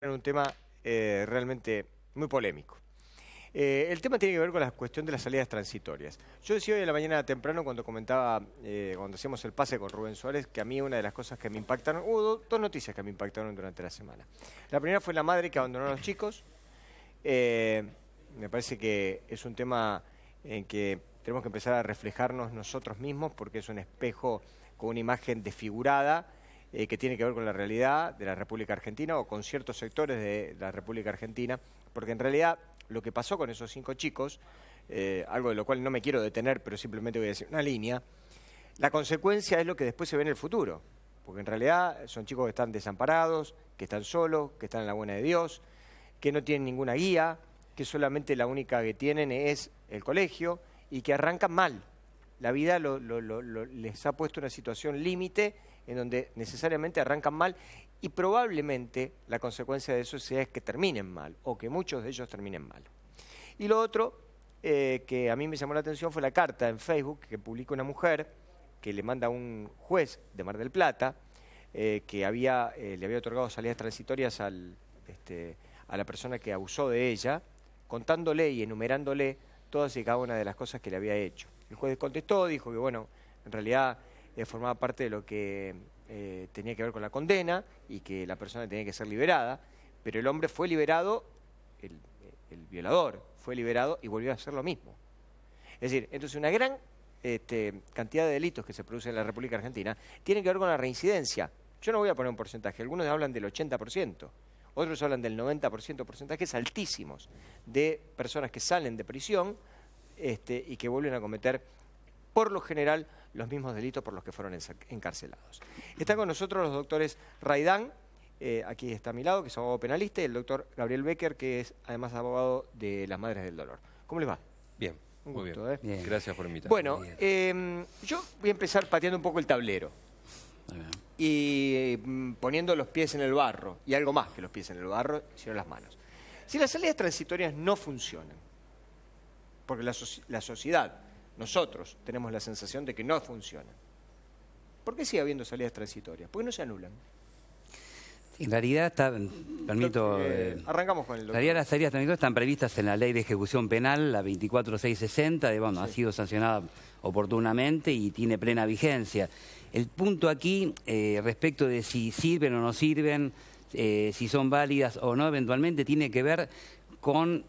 en un tema realmente muy polémico. El tema tiene que ver con la cuestión de las salidas transitorias. Yo decía hoy en la mañana temprano cuando comentaba, cuando hacíamos el pase con Rubén Suárez, que a mí una de las cosas que me impactaron, hubo dos noticias que me impactaron durante la semana. La primera fue la madre que abandonó a los chicos. Me parece que es un tema en que tenemos que empezar a reflejarnos nosotros mismos porque es un espejo con una imagen desfigurada que tiene que ver con la realidad de la República Argentina o con ciertos sectores de la República Argentina, porque en realidad lo que pasó con esos 5 chicos, algo de lo cual no me quiero detener, pero simplemente voy a decir una línea, la consecuencia es lo que después se ve en el futuro, porque en realidad son chicos que están desamparados, que están solos, que están en la buena de Dios, que no tienen ninguna guía, que solamente la única que tienen es el colegio y que arrancan mal. La vida les ha puesto una situación límite en donde necesariamente arrancan mal y probablemente la consecuencia de eso sea que terminen mal o que muchos de ellos terminen mal. Y lo otro que a mí me llamó la atención fue la carta en Facebook que publica una mujer que le manda a un juez de Mar del Plata que le había otorgado salidas transitorias a la persona que abusó de ella, contándole y enumerándole todas y cada una de las cosas que le había hecho. El juez contestó, dijo que bueno, en realidad formaba parte de lo que tenía que ver con la condena y que la persona tenía que ser liberada, pero el hombre fue liberado, el violador fue liberado y volvió a hacer lo mismo. Es decir, entonces una gran cantidad de delitos que se producen en la República Argentina tienen que ver con la reincidencia. Yo no voy a poner un porcentaje, algunos hablan del 80%, otros hablan del 90%, porcentajes altísimos de personas que salen de prisión y que vuelven a cometer, por lo general, los mismos delitos por los que fueron encarcelados. Están con nosotros los doctores Raidán, aquí está a mi lado, que es abogado penalista, y el doctor Gabriel Becker, que es además abogado de las Madres del Dolor. ¿Cómo les va? Bien, un muy gusto, bien. Bien. Gracias por invitarme. Bueno, yo voy a empezar pateando un poco el tablero y poniendo los pies en el barro, y algo más que los pies en el barro, sino las manos. Si las salidas transitorias no funcionan, porque la sociedad, nosotros, tenemos la sensación de que no funcionan, ¿por qué sigue habiendo salidas transitorias? ¿Por qué no se anulan? En realidad, arrancamos con el doctor. En realidad las salidas transitorias están previstas en la Ley de Ejecución Penal, la 24660, Sí. ha sido sancionada oportunamente y tiene plena vigencia. El punto aquí, respecto de si sirven o no sirven, si son válidas o no, eventualmente tiene que ver con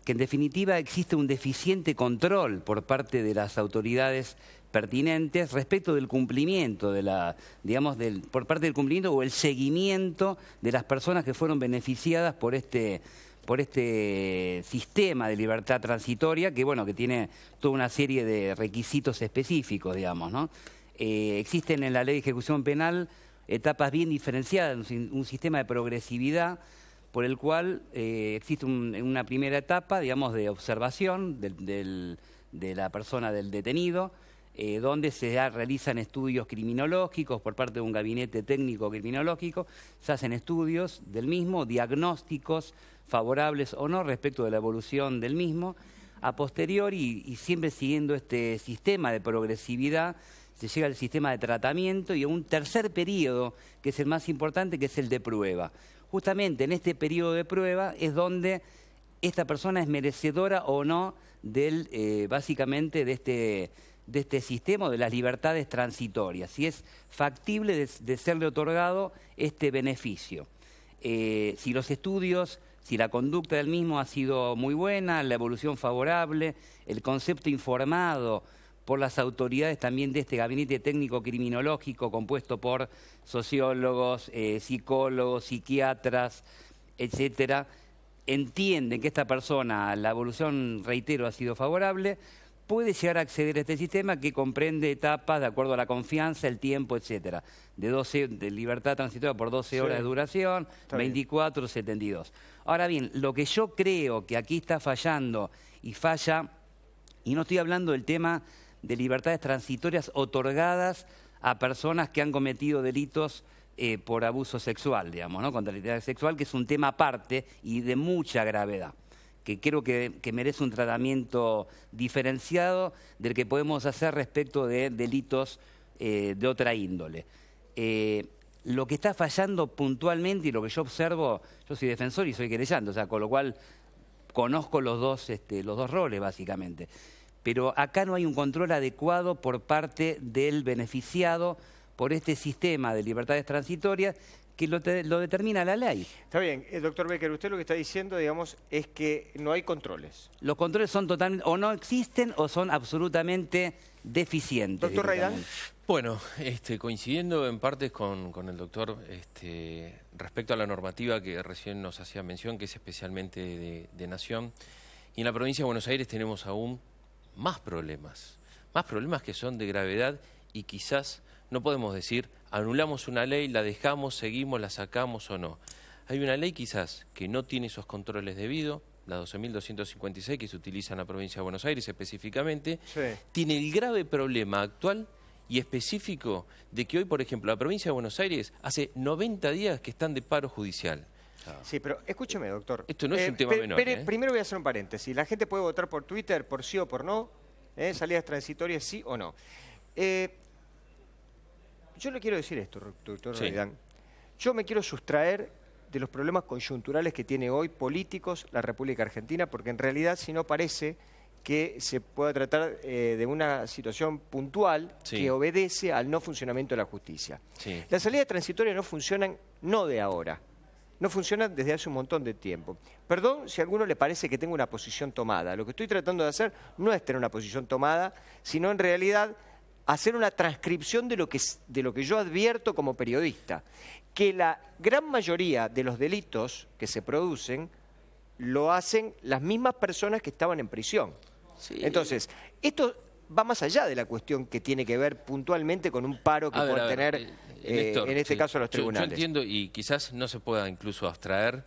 que en definitiva existe un deficiente control por parte de las autoridades pertinentes respecto del cumplimiento por parte del cumplimiento o el seguimiento de las personas que fueron beneficiadas por este sistema de libertad transitoria que tiene toda una serie de requisitos específicos, ¿no? Existen en la Ley de Ejecución Penal etapas bien diferenciadas, un sistema de progresividad por el cual existe una primera etapa, de observación de la persona del detenido, donde se realizan estudios criminológicos por parte de un gabinete técnico criminológico, se hacen estudios del mismo, diagnósticos favorables o no respecto de la evolución del mismo. A posteriori, y siempre siguiendo este sistema de progresividad, se llega al sistema de tratamiento y a un tercer periodo, que es el más importante, que es el de prueba. Justamente en este periodo de prueba es donde esta persona es merecedora o no básicamente de este sistema de las libertades transitorias, si es factible de serle otorgado este beneficio. Si los estudios, si la conducta del mismo ha sido muy buena, la evolución favorable, el concepto informado por las autoridades también de este gabinete técnico criminológico compuesto por sociólogos, psicólogos, psiquiatras, etcétera, entienden que esta persona, la evolución, reitero, ha sido favorable, puede llegar a acceder a este sistema que comprende etapas de acuerdo a la confianza, el tiempo, etcétera, de libertad transitoria por 12 horas de duración, 24, 72. Ahora bien, lo que yo creo que aquí está fallando y falla, y no estoy hablando del tema de libertades transitorias otorgadas a personas que han cometido delitos por abuso sexual, ¿no? Contra la identidad sexual, que es un tema aparte y de mucha gravedad, que creo que merece un tratamiento diferenciado del que podemos hacer respecto de delitos de otra índole. Lo que está fallando puntualmente y lo que yo observo, yo soy defensor y soy querellante, o sea, con lo cual conozco los dos roles básicamente. Pero acá no hay un control adecuado por parte del beneficiado por este sistema de libertades transitorias que lo determina la ley. Está bien, doctor Becker, usted lo que está diciendo, digamos, es que no hay controles. Los controles son totalmente, o no existen o son absolutamente deficientes. Doctor Raidán. Bueno, coincidiendo en partes con el doctor respecto a la normativa que recién nos hacía mención, que es especialmente de Nación, y en la provincia de Buenos Aires tenemos aún más problemas que son de gravedad y quizás no podemos decir anulamos una ley, la dejamos, seguimos, la sacamos o no. Hay una ley quizás que no tiene esos controles debidos, la 12.256 que se utiliza en la provincia de Buenos Aires específicamente, Sí. tiene el grave problema actual y específico de que hoy, por ejemplo, la provincia de Buenos Aires hace 90 días que están de paro judicial. Sí, pero escúcheme, doctor. Esto no es un tema menor. Primero voy a hacer un paréntesis. La gente puede votar por Twitter, por sí o por no. Salidas transitorias, sí o no. Yo le quiero decir esto, doctor Raidán. Yo me quiero sustraer de los problemas coyunturales que tiene hoy políticos la República Argentina, porque en realidad si no parece que se pueda tratar de una situación puntual que obedece al no funcionamiento de la justicia. Las salidas transitorias no funcionan no de ahora, no funcionan desde hace un montón de tiempo. Perdón si a alguno le parece que tengo una posición tomada. Lo que estoy tratando de hacer no es tener una posición tomada, sino en realidad hacer una transcripción de lo que yo advierto como periodista. Que la gran mayoría de los delitos que se producen lo hacen las mismas personas que estaban en prisión. Entonces, esto va más allá de la cuestión que tiene que ver puntualmente con un paro que pueden tener, Néstor, en este caso, los tribunales. Yo entiendo y quizás no se pueda incluso abstraer,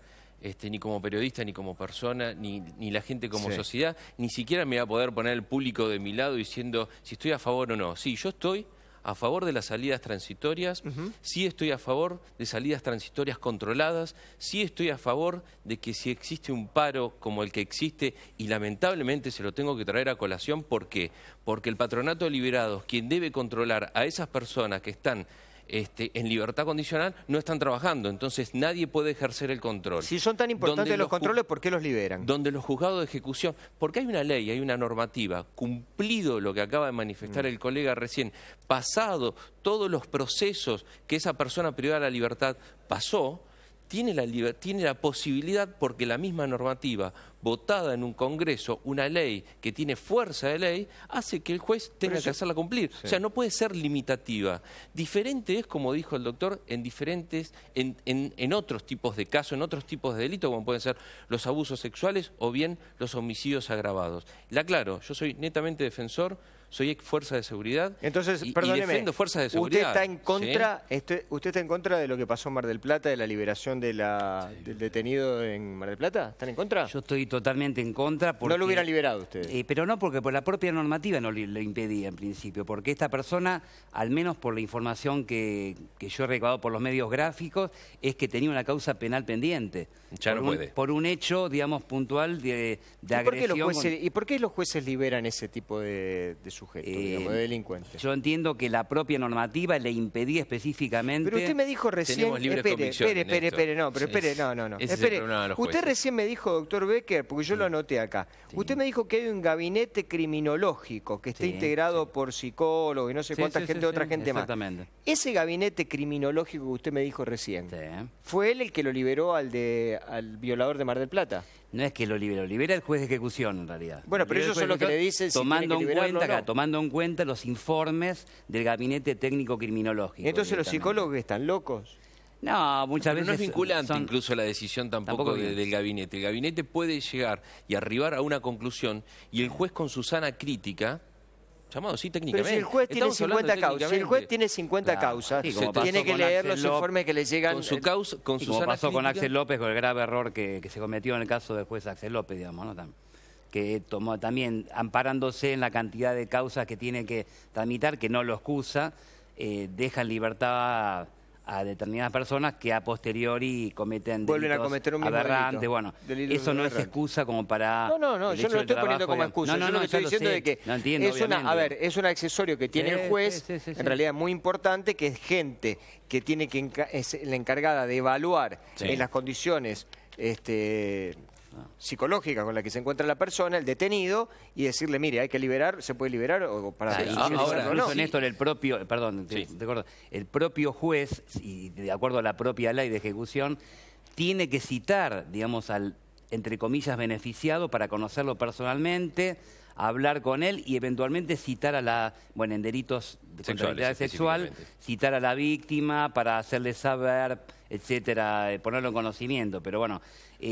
ni como periodista, ni como persona, ni la gente como sociedad, ni siquiera me va a poder poner el público de mi lado diciendo si estoy a favor o no. Sí, yo estoy a favor de las salidas transitorias, sí estoy a favor de salidas transitorias controladas, sí estoy a favor de que si existe un paro como el que existe, y lamentablemente se lo tengo que traer a colación, ¿por qué? Porque el patronato de liberados, quien debe controlar a esas personas que están en libertad condicional, no están trabajando, entonces nadie puede ejercer el control. Si son tan importantes los controles, ¿por qué los liberan? Donde los juzgados de ejecución, porque hay una ley, hay una normativa, cumplido lo que acaba de manifestar el colega recién, pasado todos los procesos que esa persona privada de la libertad pasó, tiene la posibilidad, porque la misma normativa, votada en un Congreso, una ley que tiene fuerza de ley, hace que el juez tenga que hacerla cumplir. O sea, no puede ser limitativa. Diferente es, como dijo el doctor, en otros tipos de casos, en otros tipos de delitos, como pueden ser los abusos sexuales o bien los homicidios agravados. Le aclaro, yo soy netamente defensor, soy ex fuerza de seguridad. Entonces, y perdóneme, defiendo fuerzas de seguridad. ¿Usted está en contra, usted está en contra de lo que pasó en Mar del Plata, de la liberación del detenido en Mar del Plata? ¿Están en contra? Yo estoy totalmente en contra. Porque, no lo hubieran liberado ustedes. Pero no, porque por la propia normativa no lo impedía en principio, porque esta persona, al menos por la información que yo he recabado por los medios gráficos, es que tenía una causa penal pendiente. Ya no puede. Por un hecho, digamos, puntual de agresión. ¿Y por qué los jueces liberan ese tipo de sujetos, digamos, de delincuentes? Yo entiendo que la propia normativa le impedía específicamente... Pero usted me dijo recién... Espere, Usted recién me dijo, doctor Becker, porque yo lo anoté acá, usted me dijo que hay un gabinete criminológico que está integrado por psicólogos y no sé cuánta gente, otra gente más. Ese gabinete criminológico que usted me dijo recién, ¿fue él el que lo liberó al violador de Mar del Plata? No es que lo libera el juez de ejecución en realidad. Bueno, pero ellos son los que le dicen si tiene que liberarlo o no. Tomando en cuenta los informes del gabinete técnico criminológico. Entonces los psicólogos que están locos. No, muchas veces... No es vinculante incluso la decisión tampoco del gabinete. El gabinete puede llegar y arribar a una conclusión y el juez con su sana crítica... Llamado, sí, técnicamente. Pero si el juez tiene 50 causas, si el juez tiene 50 causas, tiene que leer los informes que le llegan. Con su causa, con su como sana pasó crítica. con Axel López, con el grave error que se cometió en el caso del juez Axel López, digamos, ¿no? Que tomó también, amparándose en la cantidad de causas que tiene que tramitar, que no lo excusa, deja en libertad a determinadas personas que a posteriori cometen Vuelven a delitos cometer un mismo aberrantes. delito. Bueno, Delitos eso no es aberrantes. excusa como para... No, yo el no hecho lo del estoy poniendo trabajo, como digamos. excusa. Yo lo que estoy ya diciendo sé. es que No entiendo, obviamente. es un accesorio que tiene el juez, sí. en realidad muy importante, que es gente que tiene que es la encargada de evaluar en las condiciones psicológicas con las que se encuentra la persona, el detenido, y decirle, mire, hay que liberar, se puede liberar o para Sí, utilizarlo ahora, o no. incluso, Néstor, el propio, perdón, Sí. te corto, el propio juez, y de acuerdo a la propia ley de ejecución, tiene que citar, digamos, al, entre comillas, beneficiado para conocerlo personalmente, hablar con él y eventualmente citar a la, bueno, en delitos de Sexuales, contra sexual, específicamente. citar a la víctima para hacerle saber, etcétera, ponerlo en conocimiento. Pero bueno,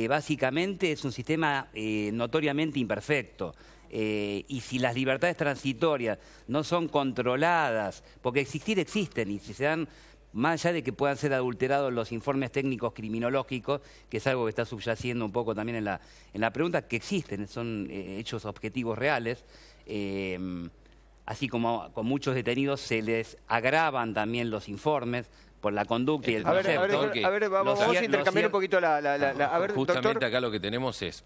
básicamente es un sistema notoriamente imperfecto. Y si las libertades transitorias no son controladas, porque existir existen, y si se dan, más allá de que puedan ser adulterados los informes técnicos criminológicos, que es algo que está subyaciendo un poco también en la pregunta, que existen, son hechos objetivos reales, así como con muchos detenidos se les agravan también los informes por la conducta y el A ver, concepto. vamos a intercambiar un poquito a ver, Justamente doctor. acá lo que tenemos es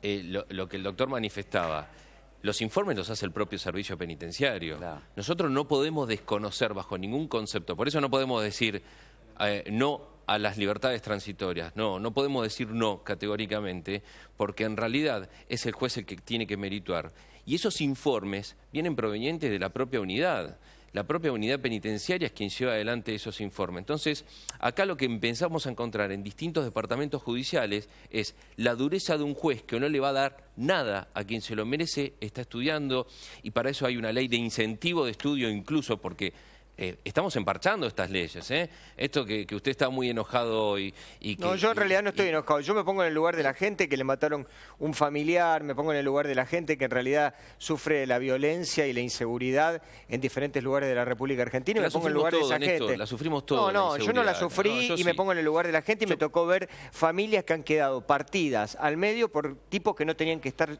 lo que el doctor manifestaba. Los informes los hace el propio servicio penitenciario. Claro. Nosotros no podemos desconocer bajo ningún concepto. Por eso no podemos decir no a las libertades transitorias. No podemos decir no categóricamente, porque en realidad es el juez el que tiene que merituar. Y esos informes vienen provenientes de la propia unidad. La propia unidad penitenciaria es quien lleva adelante esos informes. Entonces, acá lo que empezamos a encontrar en distintos departamentos judiciales es la dureza de un juez que no le va a dar nada a quien se lo merece, está estudiando, y para eso hay una ley de incentivo de estudio incluso, porque estamos emparchando estas leyes. Esto que usted está muy enojado hoy. No, yo en realidad no estoy enojado. Yo me pongo en el lugar de la gente que le mataron un familiar, me pongo en el lugar de la gente que en realidad sufre la violencia y la inseguridad en diferentes lugares de la República Argentina y me pongo en el lugar de esa gente. La sufrimos todos. No, yo no la sufrí y me pongo en el lugar de la gente y me tocó ver familias que han quedado partidas al medio por tipos que no tenían que estar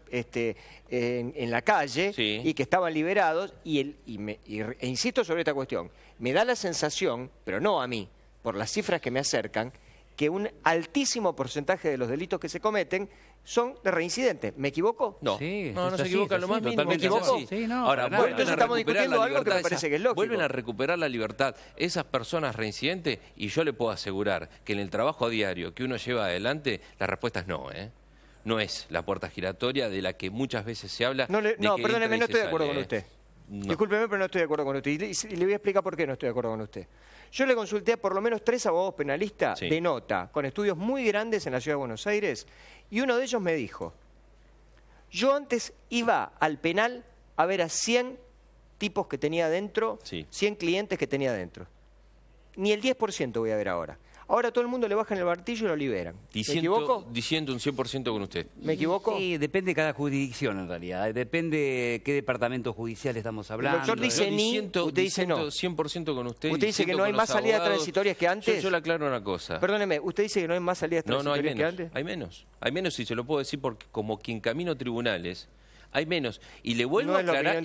en la calle y que estaban liberados e insisto sobre esta cuestión. Me da la sensación, pero no a mí, por las cifras que me acercan, que un altísimo porcentaje de los delitos que se cometen son de reincidentes. ¿Me equivoco? No, Sí, no es se así, equivoca es lo así, más mínimo. ¿Me equivoco? Sí, no, Ahora, para nada. vuelven Entonces a estamos recuperar discutiendo la algo que me libertad parece que es lógico. Vuelven a recuperar la libertad esas personas reincidentes y yo le puedo asegurar que en el trabajo a diario que uno lleva adelante, la respuesta es no, No es la puerta giratoria de la que muchas veces se habla. No, perdóneme, no estoy de acuerdo con usted. No. Discúlpeme, pero no estoy de acuerdo con usted. Y le voy a explicar por qué no estoy de acuerdo con usted. Yo le consulté a por lo menos 3 abogados penalistas de nota, con estudios muy grandes en la Ciudad de Buenos Aires, y uno de ellos me dijo, yo antes iba al penal a ver a 100 tipos que tenía adentro, 100 clientes que tenía adentro. Ni el 10% voy a ver ahora. Ahora todo el mundo le bajan el martillo y lo liberan. ¿Me equivoco? Diciendo un 100% con usted. ¿Me equivoco? Sí, depende de cada jurisdicción en realidad. Depende de qué departamento judicial estamos hablando. El doctor dice ni, usted dice no. 100% con usted. Usted dice que no hay más salidas transitorias que antes. Yo le aclaro una cosa. Perdóneme, usted dice que no hay más salidas transitorias que antes. Hay menos. Hay menos y se lo puedo decir porque como quien camino tribunales, hay menos. Y le vuelvo a aclarar,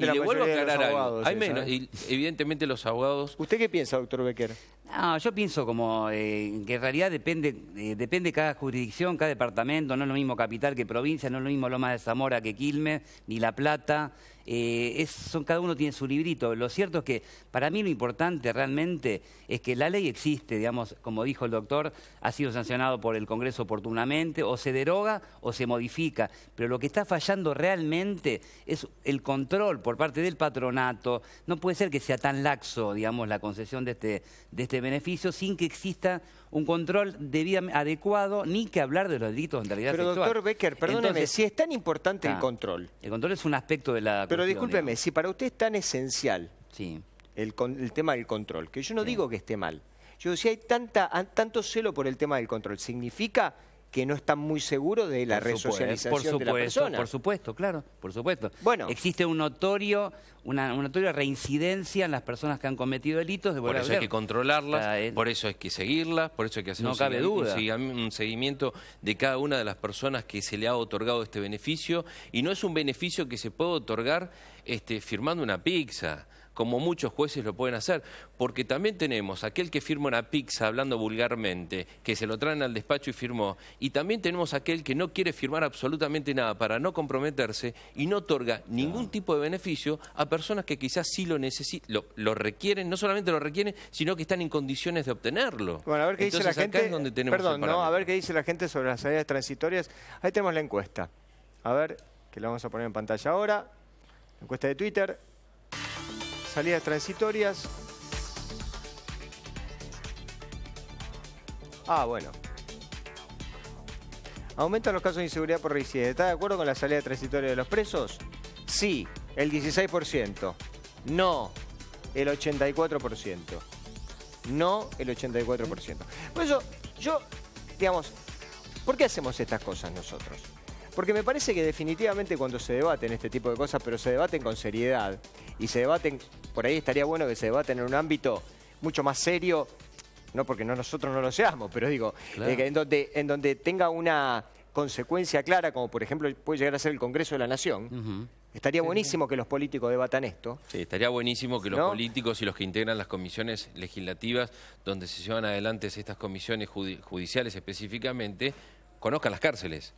algo. Hay menos. Y evidentemente los abogados... ¿Usted qué piensa, doctor Becker? No, yo pienso como que en realidad depende cada jurisdicción, cada departamento, no es lo mismo capital que provincia, no es lo mismo Lomas de Zamora que Quilmes, ni La Plata. Cada uno tiene su librito. Lo cierto es que para mí lo importante realmente es que la ley existe, digamos, como dijo el doctor, ha sido sancionado por el Congreso oportunamente, o se deroga o se modifica, pero lo que está fallando realmente es el control por parte del patronato. No puede ser que sea tan laxo, digamos, la concesión de este beneficio sin que exista un control debidamente adecuado, ni que hablar de los delitos en realidad sexual. Pero doctor Becker, perdóneme, entonces, si es tan importante el control. El control es un aspecto de la Pero cuestión, discúlpeme, digamos. si para usted es tan esencial Sí. el tema del control, que yo no digo que esté mal, yo decía, hay tanto celo por el tema del control, ¿significa que no están muy seguros de la resocialización de la persona? Por supuesto, claro, por supuesto. Bueno. Existe una notoria reincidencia en las personas que han cometido delitos. Por eso hay que controlarlas, por eso hay que seguirlas, por eso hay que hacer un seguimiento de cada una de las personas que se le ha otorgado este beneficio. Y no es un beneficio que se puede otorgar firmando una pizza. como muchos jueces lo pueden hacer, porque también tenemos aquel que firma una pizza hablando vulgarmente, que se lo traen al despacho y firmó, y también tenemos aquel que no quiere firmar absolutamente nada para no comprometerse y no otorga ningún tipo de beneficio a personas que quizás sí lo necesitan, lo requieren, no solamente lo requieren, sino que están en condiciones de obtenerlo. Bueno, a ver qué dice la Entonces, gente. acá es donde tenemos Perdón, el no, parámetro. a ver qué dice la gente sobre las salidas transitorias. Ahí tenemos la encuesta. A ver, que la vamos a poner en pantalla ahora. Encuesta de Twitter. Salidas transitorias. Ah, bueno. ¿Aumentan los casos de inseguridad por reincidentes? ¿Está de acuerdo con la salida transitoria de los presos? Sí, el 16%. No, el 84%. No, el 84%. Por eso, yo, digamos, ¿por qué hacemos estas cosas nosotros? Porque me parece que definitivamente cuando se debaten este tipo de cosas, pero se debaten con seriedad, y se debaten, por ahí estaría bueno que se debaten en un ámbito mucho más serio, no porque nosotros no lo seamos, pero digo, Claro. en donde tenga una consecuencia clara, como por ejemplo puede llegar a ser el Congreso de la Nación. Estaría buenísimo que los políticos debatan esto. Sí, estaría buenísimo que los ¿No? políticos y los que integran las comisiones legislativas, donde se llevan adelante estas comisiones judiciales específicamente, conozcan las cárceles,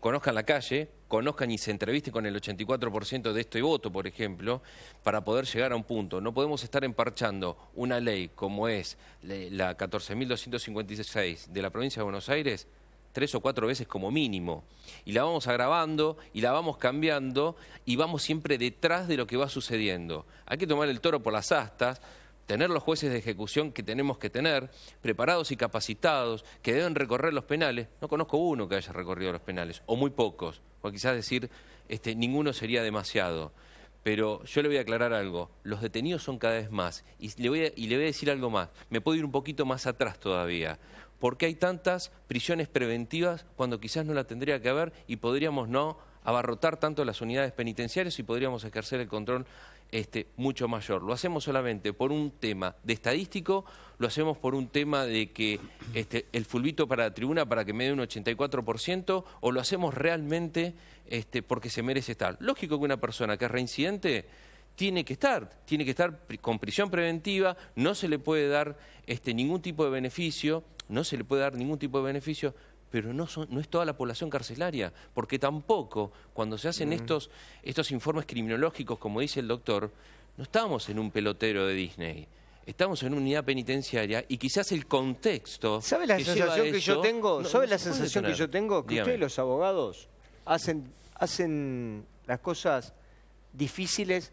conozcan la calle, conozcan y se entrevisten con el 84% de esto y voto, por ejemplo, para poder llegar a un punto. No podemos estar emparchando una ley como es la 14.256 de la provincia de Buenos Aires 3 o 4 veces como mínimo, y la vamos agravando y la vamos cambiando y vamos siempre detrás de lo que va sucediendo. Hay que tomar el toro por las astas, tener los jueces de ejecución que tenemos que tener, preparados y capacitados, que deben recorrer los penales. No conozco uno que haya recorrido los penales, o muy pocos, o quizás decir ninguno sería demasiado. Pero yo le voy a aclarar algo, los detenidos son cada vez más, y le voy a decir algo más, me puedo ir un poquito más atrás todavía. ¿Por qué hay tantas prisiones preventivas cuando quizás no la tendría que haber y podríamos no abarrotar tanto las unidades penitenciarias y podríamos ejercer el control mucho mayor? Lo hacemos solamente por un tema de estadístico, lo hacemos por un tema de que el fulbito para la tribuna para que me dé un 84%, o lo hacemos realmente porque se merece estar. Lógico que una persona que es reincidente tiene que estar con prisión preventiva, no se le puede dar ningún tipo de beneficio, pero no es toda la población carcelaria, porque tampoco cuando se hacen estos informes criminológicos, como dice el doctor, no estamos en un pelotero de Disney, estamos en una unidad penitenciaria y quizás el contexto. ¿Sabe la que lleva sensación a que yo eso tengo? no ¿Sabe se la puede sensación que tener? yo tengo? Que Dígame. ustedes los abogados hacen las cosas difíciles,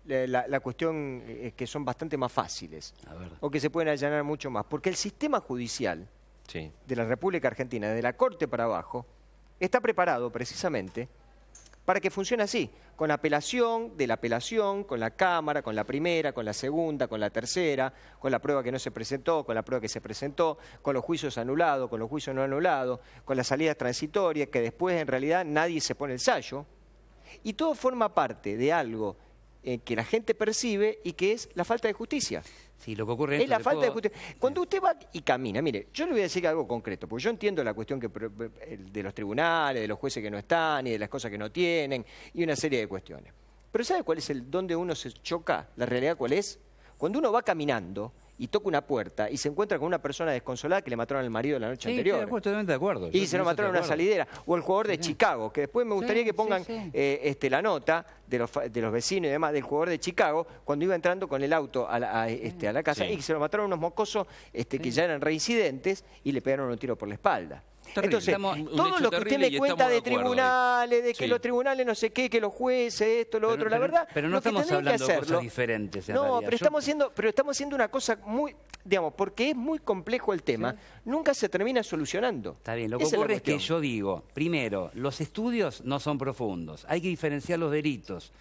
la cuestión que son bastante más fáciles, A ver. o que se pueden allanar mucho más, porque el sistema judicial Sí. de la República Argentina, de la Corte para abajo, está preparado precisamente para que funcione así, con apelación, de la apelación, con la Cámara, con la primera, con la segunda, con la tercera, con la prueba que no se presentó, con la prueba que se presentó, con los juicios anulados, con los juicios no anulados, con las salidas transitorias, que después en realidad nadie se pone el sallo, y todo forma parte de algo que la gente percibe y que es la falta de justicia. Sí, lo que ocurre Es esto, la te falta de puedo- justicia. Cuando usted va y camina, mire, yo le voy a decir algo concreto, porque yo entiendo la cuestión de los tribunales, de los jueces que no están y de las cosas que no tienen y una serie de cuestiones. Pero ¿sabe cuál es donde uno se choca? ¿La realidad cuál es? Cuando uno va caminando y toca una puerta y se encuentra con una persona desconsolada que le mataron al marido la noche Sí, anterior. estoy de acuerdo, totalmente de acuerdo. Y Yo se lo con eso mataron en una estoy de acuerdo. salidera. O el jugador de Chicago, que después me gustaría que pongan la nota de los vecinos y demás del jugador de Chicago cuando iba entrando con el auto a la casa Sí. y se lo mataron unos mocosos que ya eran reincidentes y le pegaron un tiro por la espalda. Terrible. Entonces, Estamos- un todo hecho lo que usted terrible me y cuenta estamos de de acuerdo ahí. tribunales, de que Sí. los tribunales no sé qué, que los jueces, esto, lo otro, la verdad. Pero no lo que estamos tendrían que hablando de hacerlo- cosas diferentes, en No, realidad. pero Yo- estamos haciendo una cosa muy, digamos, porque es muy complejo el tema, nunca se termina solucionando. Está bien, lo que Esa la ocurre es que cuestión. yo digo, primero, los estudios no son profundos, hay que diferenciar los delitos.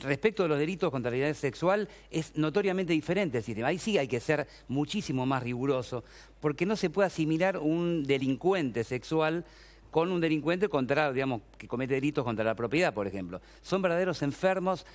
Respecto de los delitos contra la identidad sexual, es notoriamente diferente el sistema. Ahí sí hay que ser muchísimo más riguroso, porque no se puede asimilar un delincuente sexual con un delincuente que comete delitos contra la propiedad, por ejemplo. Son verdaderos enfermos.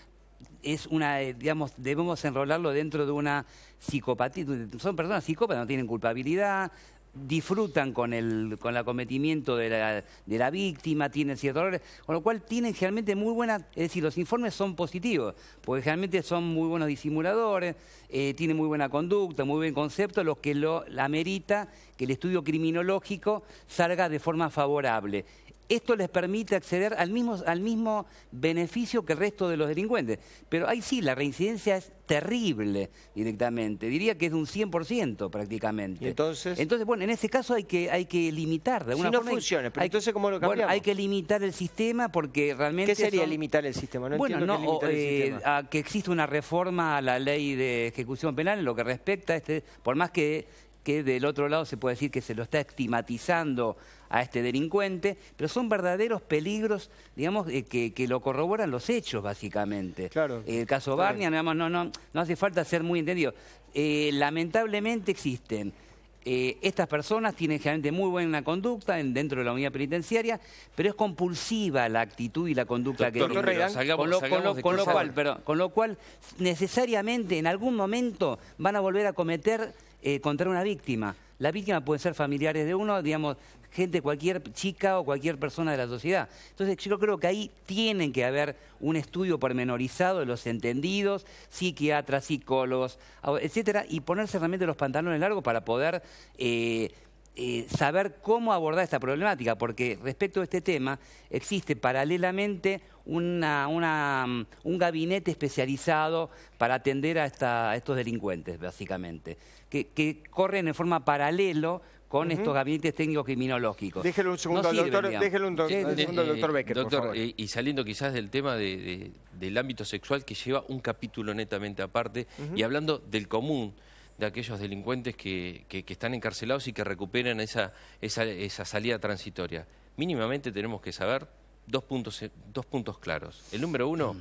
Debemos enrolarlo dentro de una psicopatía. Son personas psicópatas, no tienen culpabilidad, disfrutan con el acometimiento de la víctima, tienen ciertos errores, con lo cual tienen generalmente muy buena, es decir, los informes son positivos, porque generalmente son muy buenos disimuladores, tienen muy buena conducta, muy buen concepto, lo que amerita que el estudio criminológico salga de forma favorable. Esto les permite acceder al mismo beneficio que el resto de los delincuentes. Pero ahí sí, la reincidencia es terrible directamente. Diría que es de un 100% prácticamente. ¿Y entonces? Entonces, bueno, en ese caso hay que limitar de alguna forma. Si no funciona, pero entonces ¿cómo lo cambiamos? Bueno, hay que limitar el sistema porque realmente... ¿Qué sería limitar el sistema? No bueno, entiendo no, qué es limitar el sistema. a que exista una reforma a la ley de ejecución penal en lo que respecta a por más que del otro lado se puede decir que se lo está estigmatizando a este delincuente, pero son verdaderos peligros, digamos, que lo corroboran los hechos, básicamente. Claro. El caso Barnia, digamos, no hace falta ser muy entendido. Lamentablemente existen. Estas personas tienen generalmente muy buena conducta dentro de la unidad penitenciaria, pero es compulsiva la actitud y la conducta que tienen. Con lo cual, necesariamente en algún momento van a volver a cometer contra una víctima. La víctima puede ser familiares de uno, digamos, cualquier chica o cualquier persona de la sociedad. Entonces yo creo que ahí tienen que haber un estudio pormenorizado de los entendidos, psiquiatras, psicólogos, etcétera, y ponerse realmente los pantalones largos para poder saber cómo abordar esta problemática, porque respecto a este tema existe paralelamente un gabinete especializado para atender a estos delincuentes, básicamente, que corren en forma paralelo con estos gabinetes técnicos criminológicos. Déjelo un segundo al doctor Becker, doctor, por favor. Y saliendo quizás del tema del ámbito sexual, que lleva un capítulo netamente aparte, y hablando del común de aquellos delincuentes que están encarcelados y que recuperan esa salida transitoria. Mínimamente tenemos que saber dos puntos claros. El número uno,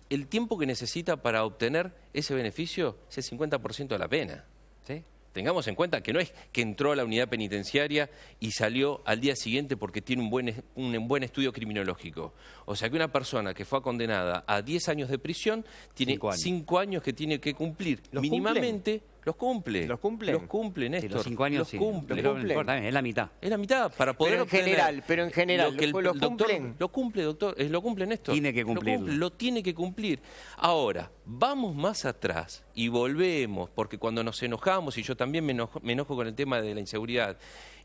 el tiempo que necesita para obtener ese beneficio es el 50% de la pena. ¿Sí? Tengamos en cuenta que no es que entró a la unidad penitenciaria y salió al día siguiente porque tiene un buen estudio criminológico. O sea que una persona que fue condenada a 10 años de prisión tiene 5 años que tiene que cumplir. Mínimamente los cumple. ¿Los cumple? Los cumple, Néstor. Sí, los 5 años los sí. cumple. Pero no importa, es la mitad. Es la mitad para poder obtener. Pero en general, lo que el ¿lo doctor, cumplen? Lo cumple, doctor. Lo cumple, Néstor. Tiene que cumplirlo. Lo tiene que cumplir. Ahora, vamos más atrás y volvemos, porque cuando nos enojamos, y yo también me enojo con el tema de la inseguridad,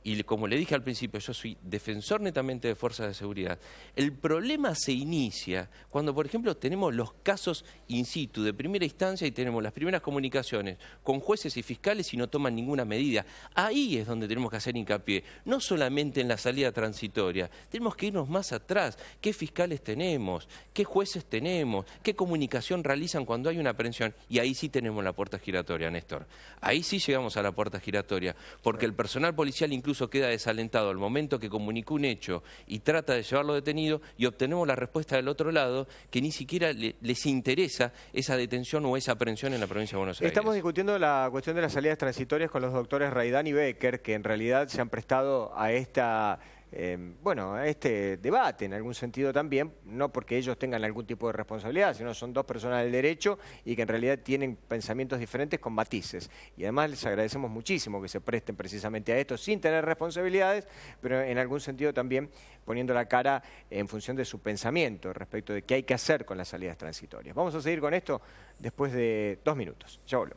y como le dije al principio, yo soy defensor netamente de fuerzas de seguridad. El problema se inicia cuando, por ejemplo, tenemos los casos in situ de primera instancia y tenemos las primeras comunicaciones con jueces y fiscales y no toman ninguna medida. Ahí es donde tenemos que hacer hincapié, no solamente en la salida transitoria, tenemos que irnos más atrás. ¿Qué fiscales tenemos? ¿Qué jueces tenemos? ¿Qué comunicación realizan cuando hay una aprehensión? Y ahí sí tenemos la puerta giratoria, Néstor. Ahí sí llegamos a la puerta giratoria, porque el personal policial incluso queda desalentado al momento que comunicó un hecho y trata de llevarlo detenido y obtenemos la respuesta del otro lado que ni siquiera les interesa esa detención o esa aprehensión en la provincia de Buenos Aires. Estamos discutiendo la cuestión de las salidas transitorias con los doctores Raidán y Becker, que en realidad se han prestado a a este debate en algún sentido también, no porque ellos tengan algún tipo de responsabilidad, sino son dos personas del derecho y que en realidad tienen pensamientos diferentes con matices. Y además les agradecemos muchísimo que se presten precisamente a esto sin tener responsabilidades, pero en algún sentido también poniendo la cara en función de su pensamiento respecto de qué hay que hacer con las salidas transitorias. Vamos a seguir con esto después de 2 minutos. Ya volvemos.